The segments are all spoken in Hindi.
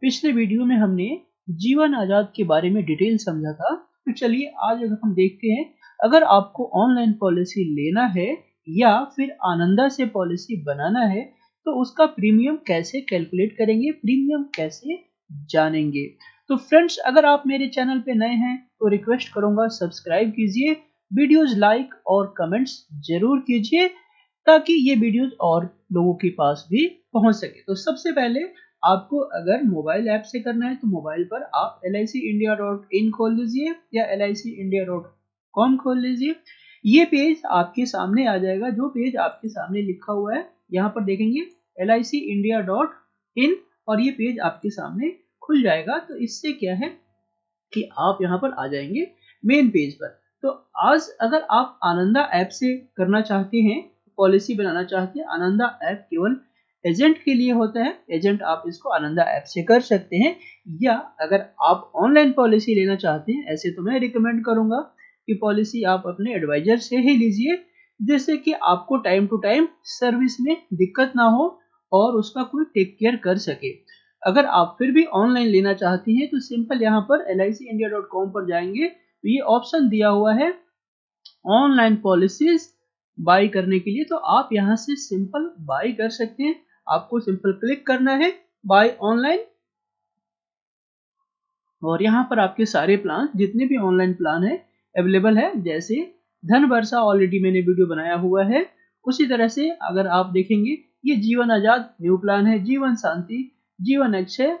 पिछले वीडियो में हमने जीवन आजाद के बारे में डिटेल समझा था। तो चलिए आज अगर हम देखते हैं, अगर आपको ऑनलाइन पॉलिसी लेना है या फिर आनंदा से पॉलिसी बनाना है तो उसका प्रीमियम कैसे कैलकुलेट करेंगे, प्रीमियम कैसे जानेंगे। तो फ्रेंड्स, अगर आप मेरे चैनल पे नए हैं तो रिक्वेस्ट करूंगा सब्सक्राइब कीजिए, वीडियोस लाइक और कमेंट्स जरूर कीजिए ताकि ये वीडियोस और लोगों के पास भी पहुंच सके। तो सबसे पहले आपको अगर मोबाइल ऐप से करना है तो मोबाइल पर आप licindia.in खोल लीजिए या licindia.com खोल लीजिए। ये पेज आपके सामने आ जाएगा। जो पेज आपके सामने लिखा हुआ है यहाँ पर देखेंगे licindia.in और ये पेज आपके सामने खुल जाएगा। तो इससे क्या है कि आप यहाँ पर आ जाएंगे मेन पेज पर। तो आज अगर आप आनंदा ऐप से करना चाहते हैं, पॉलिसी बनाना चाहते हैं, आनंदा ऐप केवल एजेंट के लिए होता है। एजेंट आप इसको आनंदा ऐप से कर सकते हैं। या अगर आप ऑनलाइन पॉलिसी लेना चाहते हैं, ऐसे तो मैं रिकमेंड करूंगा कि पॉलिसी आप अपने एडवाइजर से ही लीजिए, जिससे कि आपको टाइम टू टाइम सर्विस में दिक्कत ना हो और उसका कोई टेक केयर कर सके। अगर आप फिर भी ऑनलाइन लेना चाहती हैं तो सिंपल यहाँ पर licindia.com पर जाएंगे तो ये ऑप्शन दिया हुआ है ऑनलाइन पॉलिसीज बाई करने के लिए। तो आप यहाँ से सिंपल बाई कर सकते हैं। आपको सिंपल क्लिक करना है बाय ऑनलाइन और यहाँ पर आपके सारे प्लान, जितने भी ऑनलाइन प्लान है अवेलेबल है। जैसे धन वर्षा ऑलरेडी मैंने वीडियो बनाया हुआ है, उसी तरह से अगर आप देखेंगे ये जीवन आजाद न्यू प्लान है, जीवन शांति, जीवन Akshay,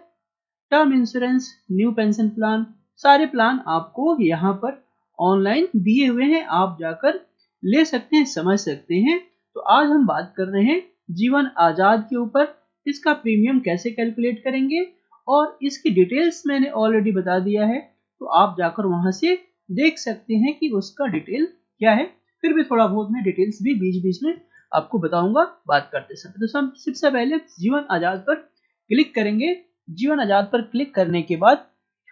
term insurance, new pension plan, सारे प्लान आपको यहाँ पर ऑनलाइन दिए हुए हैं। आप जाकर ले सकते हैं, समझ सकते हैं। तो आज हम बात कर रहे हैं जीवन आजाद के ऊपर। इसका प्रीमियम कैसे कैलकुलेट करेंगे और इसकी डिटेल्स मैंने ऑलरेडी बता दिया है। तो आप जाकर वहां से देख सकते हैं कि उसका डिटेल क्या है। फिर भी थोड़ा बहुत मैं डिटेल्स भी बीच बीच में आपको बताऊंगा बात करते समय। तो सबसे पहले जीवन आजाद पर क्लिक करेंगे। जीवन आजाद पर क्लिक करने के बाद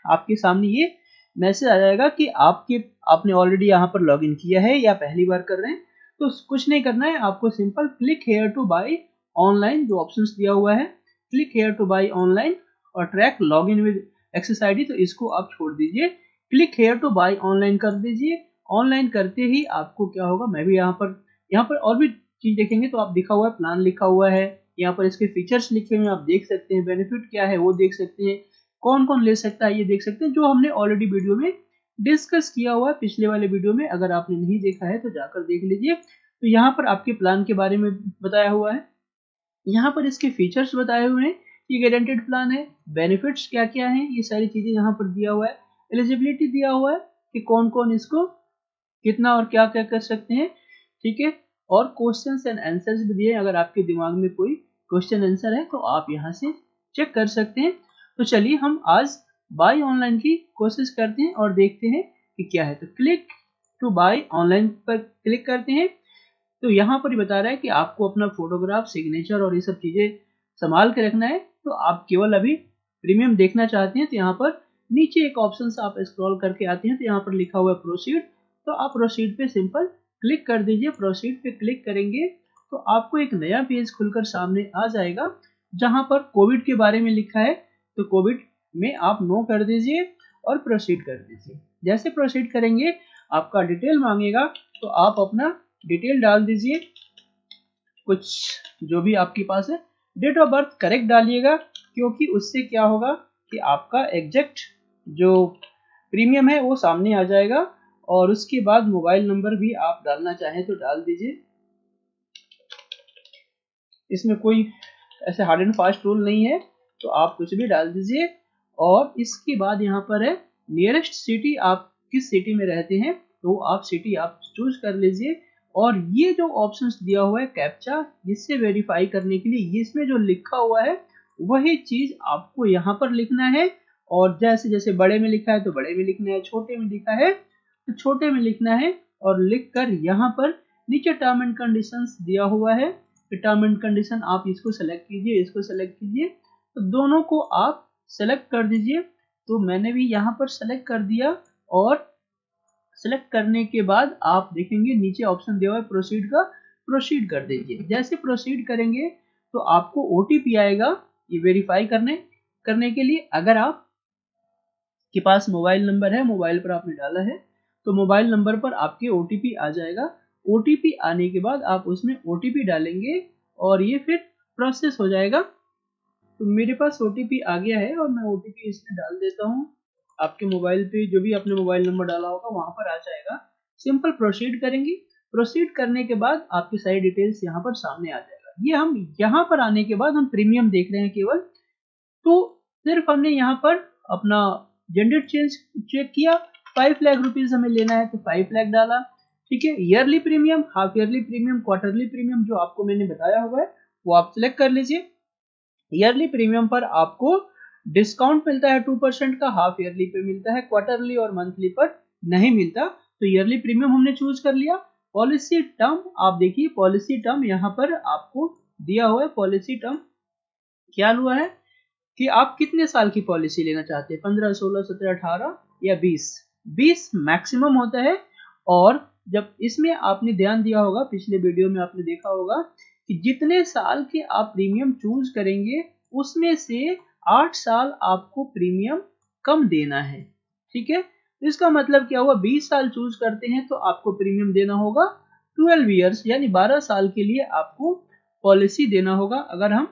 आपके सामने ये मैसेज आ जाएगा कि आपने ऑलरेडी यहाँ पर लॉगिन किया है या पहली बार कर रहे हैं। तो कुछ नहीं करना है, आपको simple click here to buy online जो ऑप्शंस दिया हुआ है, click here to buy online और track login with access ID, तो इसको आप छोड़ दीजिए। Click here to buy online कर दीजिए। ऑनलाइन करते ही आपको क्या होगा, मैं भी यहाँ पर और भी चीज देखेंगे तो आप दिखा हुआ है, प्लान लिखा हुआ है, यहाँ पर इसके फीचर्स लिखे हुए हैं, आप देख सकते हैं, बेनिफिट क्या है वो देख सकते हैं, कौन कौन ले सकता है ये देख सकते हैं, जो हमने ऑलरेडी वीडियो में डिस्कस किया हुआ है पिछले वाले वीडियो में। अगर आपने नहीं देखा है तो जाकर देख लीजिए। तो यहाँ पर आपके प्लान के बारे में बताया हुआ है, यहाँ पर इसके फीचर्स बताए हुए हैं, ये गारंटेड प्लान है, बेनिफिट्स क्या क्या हैं ये सारी चीजें यहाँ पर दिया हुआ है, एलिजिबिलिटी दिया हुआ है कि कौन कौन इसको कितना और क्या क्या कर सकते हैं, ठीक है। और क्वेश्चंस एंड आंसर्स भी दिए, अगर आपके दिमाग में कोई क्वेश्चन आंसर है तो आप यहाँ से चेक कर सकते हैं। तो चलिए हम आज बाय ऑनलाइन की कोशिश करते हैं और देखते हैं कि क्या है। तो क्लिक टू बाय ऑनलाइन पर क्लिक करते हैं। तो यहाँ पर बता रहा है कि आपको अपना फोटोग्राफ, सिग्नेचर और ये सब चीजें संभाल के रखना है। तो आप केवल अभी प्रीमियम देखना चाहते हैं तो यहाँ पर नीचे एक ऑप्शन से आप स्क्रॉल करके आते हैं तो यहाँ पर लिखा हुआ है प्रोसीड। तो आप प्रोसीड पे सिंपल क्लिक कर दीजिए। प्रोसीड पे क्लिक करेंगे तो आपको एक नया पेज खुलकर सामने आ जाएगा जहां पर कोविड के बारे में लिखा है। तो कोविड में आप नो कर दीजिए और प्रोसीड कर दीजिए। जैसे प्रोसीड करेंगे आपका डिटेल मांगेगा तो आप अपना डिटेल डाल दीजिए, कुछ जो भी आपके पास है। डेट ऑफ बर्थ करेक्ट डालिएगा, क्योंकि उससे क्या होगा कि आपका एग्जैक्ट जो प्रीमियम है वो सामने आ जाएगा। और उसके बाद मोबाइल नंबर भी आप डालना चाहें तो डाल दीजिए। इसमें कोई ऐसे हार्ड एंड फास्ट रूल नहीं है, तो आप कुछ भी डाल दीजिए। और इसके बाद यहाँ पर है नियरेस्ट सिटी, आप किस सिटी में रहते हैं तो आप सिटी आप चूज कर लीजिए। और ये जो ऑप्शंस दिया हुआ है कैप्चा, इससे वेरीफाई करने के लिए इसमें जो लिखा हुआ है वही चीज आपको यहाँ पर लिखना है। और जैसे जैसे बड़े में लिखा है तो बड़े में लिखना है, छोटे में लिखा है तो छोटे में लिखना है। और लिखकर यहाँ पर नीचे टर्म एंड कंडीशंस दिया हुआ है, टर्म एंड कंडीशन आप इसको सेलेक्ट कीजिए, इसको सेलेक्ट कीजिए। तो दोनों को आप सेलेक्ट कर दीजिए। तो मैंने भी यहाँ पर सेलेक्ट कर दिया और सेलेक्ट करने के बाद आप देखेंगे नीचे ऑप्शन दिया हुआ है प्रोसीड का, प्रोसीड कर दीजिए। जैसे प्रोसीड करेंगे तो आपको ओटीपी आएगा ये वेरीफाई करने के लिए अगर आप के पास मोबाइल नंबर है, मोबाइल पर आपने डाला है, तो मोबाइल नंबर पर आपके OTP आ जाएगा। OTP आने के बाद आप उसमें OTP डालेंगे और ये फिर प्रोसेस हो जाएगा। तो मेरे पास OTP आ गया है और मैं OTP इसमें डाल देता हूँ। आपके मोबाइल पे जो भी आपने मोबाइल नंबर डाला होगा वहां पर आ जाएगा। सिंपल प्रोसीड करेंगे। प्रोसीड करने के बाद आपकी सारी डिटेल्स यहाँ पर सामने आ जाएगा। ये हम यहाँ पर आने के बाद हम प्रीमियम देख रहे हैं केवल। तो सिर्फ हमने यहाँ पर अपना जेंडर चेंज चेक किया, 5 लाख रुपीज हमें लेना है तो 5 लाख डाला। ठीक है, yearly premium, half yearly premium, quarterly premium जो आपको मैंने बताया हुआ है वो आप सिलेक्ट कर लीजिए। ईयरली प्रीमियम पर आपको डिस्काउंट मिलता है 2% का, हाफ ईयरली पे मिलता है, क्वार्टरली और मंथली पर नहीं मिलता। तो ईयरली प्रीमियम हमने चूज कर लिया। पॉलिसी टर्म आप देखिए, पॉलिसी टर्म यहाँ पर आपको दिया हुआ है। पॉलिसी टर्म क्या हुआ है कि आप कितने साल की पॉलिसी लेना चाहते हैं, 15, 16, 17, 18 या 20। 20 मैक्सिमम होता है। और जब इसमें आपने ध्यान दिया होगा, पिछले वीडियो में आपने देखा होगा कि जितने साल के आप प्रीमियम चूज करेंगे उसमें से 8 साल आपको प्रीमियम कम देना है। ठीक है, तो इसका मतलब क्या हुआ, 20 साल चूज करते हैं तो आपको प्रीमियम देना होगा 12 ईयर्स, यानी 12 साल के लिए आपको पॉलिसी देना होगा। अगर हम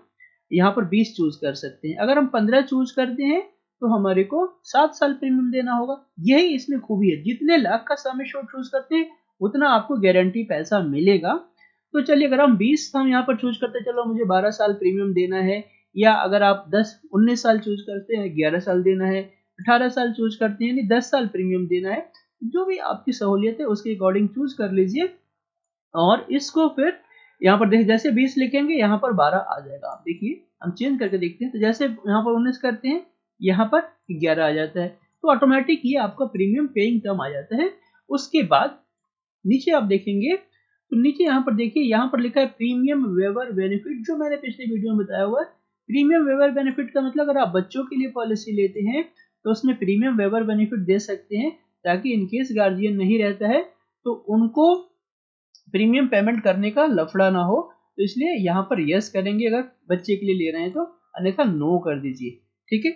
यहाँ पर 20 चूज कर सकते हैं, अगर हम 15 चूज करते हैं तो हमारे को 7 साल प्रीमियम देना होगा। यही इसमें खूबी है, जितने लाख का सम एश्योर्ड चूज करते हैं उतना आपको गारंटी पैसा मिलेगा। तो चलिए, अगर हम 20 हम यहाँ पर चूज करते हैं, चलो मुझे 12 साल प्रीमियम देना है, या अगर आप 19 साल चूज करते हैं 11 साल देना है, 18 साल चूज करते हैं यानी 10 साल प्रीमियम देना है, जो भी आपकी सहूलियत है उसके अकॉर्डिंग चूज कर लीजिए। और इसको फिर यहाँ पर देखिए, जैसे 20 लिखेंगे यहाँ पर 12 आ जाएगा। आप देखिए, हम चेंज करके देखते हैं, तो जैसे यहाँ पर 19 करते हैं यहाँ पर 11 आ जाता है। तो ऑटोमेटिक ये आपका प्रीमियम पेइंग टर्म आ जाता है। उसके बाद नीचे आप देखेंगे तो नीचे यहाँ पर देखिए, यहाँ पर लिखा है प्रीमियम वेवर बेनिफिट, जो मैंने पिछले वीडियो में बताया हुआ है। प्रीमियम वेवर बेनिफिट का मतलब अगर आप बच्चों के लिए पॉलिसी लेते हैं तो उसमें प्रीमियम वेवर बेनिफिट दे सकते हैं, ताकि इनकेस गार्जियन नहीं रहता है तो उनको प्रीमियम पेमेंट करने का लफड़ा ना हो। तो इसलिए यहाँ पर यस करेंगे अगर बच्चे के लिए ले रहे हैं तो, अन्यथा नो कर दीजिए। ठीक है,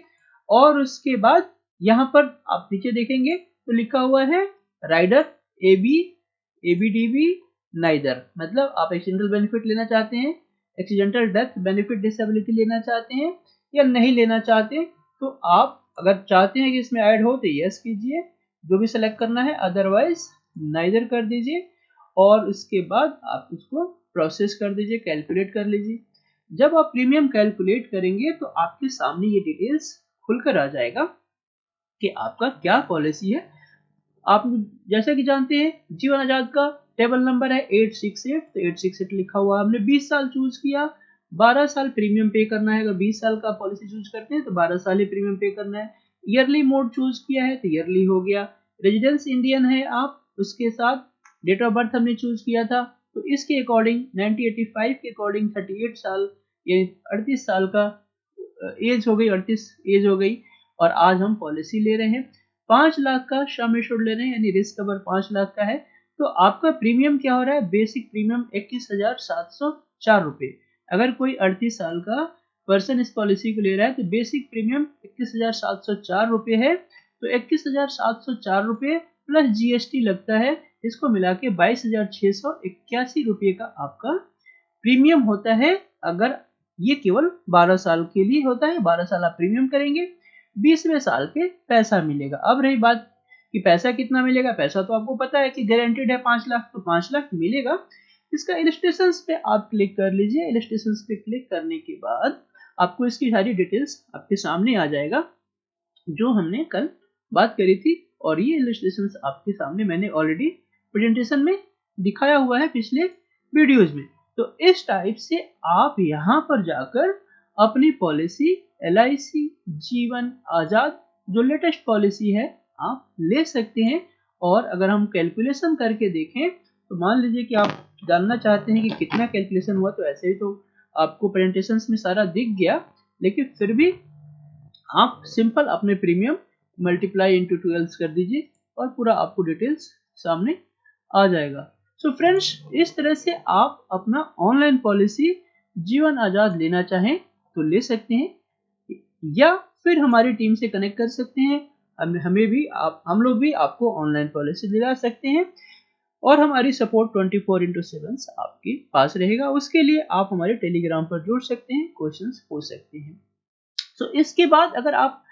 और उसके बाद यहाँ पर आप नीचे देखेंगे तो लिखा हुआ है राइडर ABDB नाइदर, मतलब आप एक्सीडेंटल बेनिफिट लेना चाहते हैं, एक्सीडेंटल डेथ बेनिफिट डिसेबिलिटी लेना चाहते हैं या नहीं लेना चाहते। तो आप अगर चाहते हैं कि इसमें ऐड हो तो यस कीजिए, जो भी सेलेक्ट करना है, अदरवाइज नाइदर कर दीजिए। और उसके बाद आप इसको प्रोसेस कर दीजिए, कैलकुलेट कर लीजिए। जब आप प्रीमियम कैलकुलेट करेंगे तो आपके सामने ये डिटेल्स खुलकर आ जाएगा कि आपका क्या पॉलिसी है। आप जैसे कि जानते हैं जीवन आजाद का टेबल नंबर है 868, तो 868 लिखा हुआ, हमने 20 साल चूज किया, 12 साल प्रीमियम पे करना है। अगर 20 साल का पॉलिसी चूज करते हैं तो 12 साल ही प्रीमियम पे करना है। ईयरली मोड चूज किया है तो ईयरली हो गया। रेजिडेंस इंडियन है आप, उसके साथ डेट ऑफ बर्थ हमने चूज किया था, तो इसके अकॉर्डिंग 1985 के अकॉर्डिंग 38 साल यानी 38 साल का एज हो गई, 38 एज हो गई। और आज हम पॉलिसी ले रहे हैं 5 लाख का सम एश्योर्ड ले रहे हैं, यानी रिस्क कवर 5 लाख का है। तो आपका प्रीमियम क्या हो रहा है, बेसिक प्रीमियम 21,704 रुपए। अगर कोई 38 साल का पर्सन इस पॉलिसी को ले रहा है तो बेसिक प्रीमियम 21,704 रुपए है। तो 21,704 रुपए प्लस GST लगता है, इसको मिला के 22,681 रुपये का आपका प्रीमियम होता है। अगर ये केवल 12 साल के लिए होता है, 12 साल आप प्रीमियम करेंगे, 20वें साल पे पैसा मिलेगा। अब रही बात कि पैसा कितना मिलेगा, पैसा तो आपको पता है कि गारंटीड है 5 लाख, तो 5 लाख मिलेगा। इसका इलस्ट्रेशंस पे आप क्लिक कर लीजिए। इलस्ट्रेशंस पे क्लिक करने के बाद आपको इसकी सारी डिटेल्स आपके सामने आ जाएगा जो हमने कल बात करी थी। और ये इलस्ट्रेशंस आपके सामने मैंने ऑलरेडी प्रेजेंटेशन में दिखाया हुआ है पिछले वीडियोज में। तो इस टाइप से आप यहाँ पर जाकर अपनी पॉलिसी LIC जीवन आजाद जो लेटेस्ट पॉलिसी है आप ले सकते हैं। और अगर हम कैलकुलेशन करके देखें तो मान लीजिए कि आप जानना चाहते हैं कि कितना कैलकुलेशन हुआ, तो ऐसे ही तो आपको प्रेजेंटेशन में सारा दिख गया, लेकिन फिर भी आप सिंपल अपने प्रीमियम मल्टीप्लाई इंटू 12 कर दीजिए और पूरा आपको डिटेल्स सामने आ जाएगा। सो फ्रेंड्स, इस तरह से आप अपना ऑनलाइन पॉलिसी जीवन आजाद लेना चाहें तो ले सकते हैं। या फिर हमारी टीम से कनेक्ट कर सकते हैं। हम लोग भी आपको ऑनलाइन पॉलिसी दिला सकते हैं और हमारी सपोर्ट 24/7 आपके पास रहेगा। उसके लिए आप हमारे टेलीग्राम पर जुड़ सकते हैं, क्वेश्चंस पूछ सकते हैं। तो इसके बाद अगर आप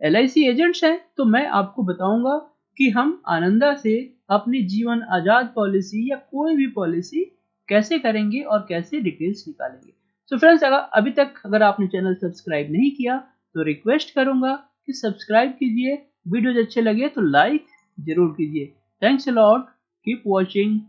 LIC एजेंट्स हैं तो मैं आपको बताऊंगा कि हम आनंदा से अपनी जीवन आजाद पॉलिसी या कोई भी पॉलिसी कैसे करेंगे और कैसे डिटेल्स निकालेंगे। तो फ्रेंड्स, अगर आपने चैनल सब्सक्राइब नहीं किया तो रिक्वेस्ट करूंगा कि सब्सक्राइब कीजिए। वीडियोज अच्छे लगे तो लाइक जरूर कीजिए। Thanks a lot, keep watching.